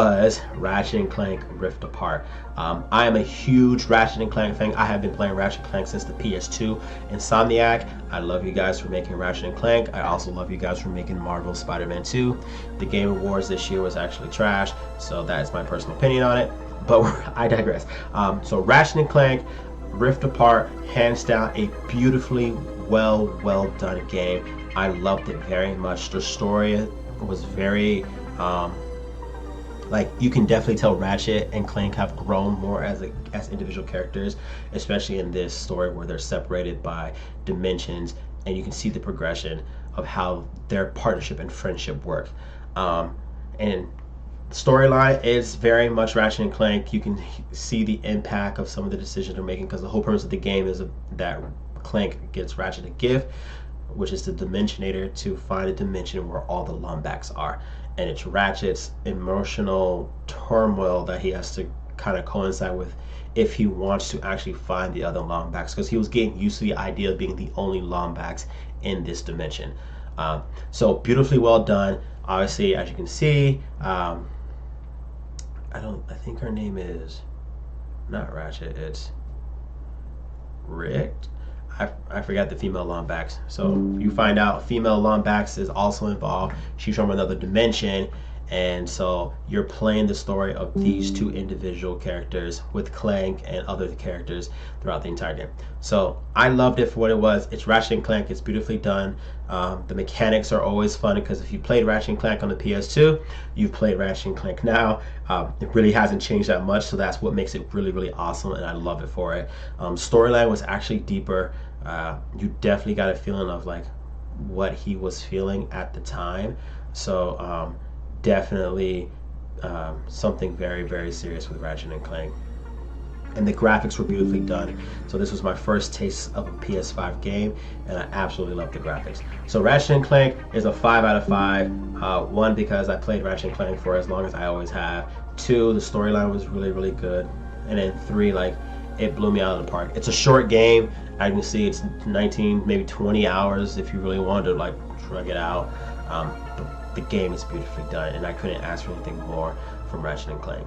Was Ratchet and Clank Rift Apart. I am a huge Ratchet and Clank fan. I have been playing Ratchet and Clank since the PS2. Insomniac, I love you guys for making Ratchet and Clank. I also love you guys for making Marvel Spider-Man 2. The Game Awards this year was actually trash, so that is my personal opinion on it. But I digress. So Ratchet and Clank Rift Apart, hands down, a beautifully well done game. I loved it very much. The story was very like, you can definitely tell Ratchet and Clank have grown more as individual characters, especially in this story where they're separated by dimensions, and you can see the progression of how their partnership and friendship work. And storyline is very much Ratchet and Clank. You can see the impact of some of the decisions they're making, because the whole purpose of the game is that Clank gets Ratchet a gift, which is the Dimensionator, to find a dimension where all the Lombax are. And it's Ratchet's emotional turmoil that he has to kind of coincide with if he wants to actually find the other Lombax, because he was getting used to the idea of being the only Lombax in this dimension. So beautifully well done. Obviously, as you can see, I think her name is not Ratchet, it's Rick. I forgot the female Lombax. So you find out female Lombax is also involved. She's from another dimension, and so you're playing the story of these two individual characters with Clank and other characters throughout the entire game. So I loved it for what it was. It's Ratchet and Clank. It's beautifully done. The mechanics are always fun, because if you played Ratchet and Clank on the PS2, you've played Ratchet and Clank now. It really hasn't changed that much, so that's what makes it really awesome, and I love it for it. Storyline was actually deeper. You definitely got a feeling of like what he was feeling at the time. So definitely something very serious with Ratchet and Clank. And the graphics were beautifully done. So this was my first taste of a PS5 game, and I absolutely love the graphics. So Ratchet and Clank is a 5 out of 5. One, because I played Ratchet and Clank for as long as I always have. Two, the storyline was really good. And then three, like, it blew me out of the park. It's a short game. I can see it's 19, maybe 20 hours if you really wanted to like drag it out. The game is beautifully done, and I couldn't ask for anything more from Ratchet and Clank.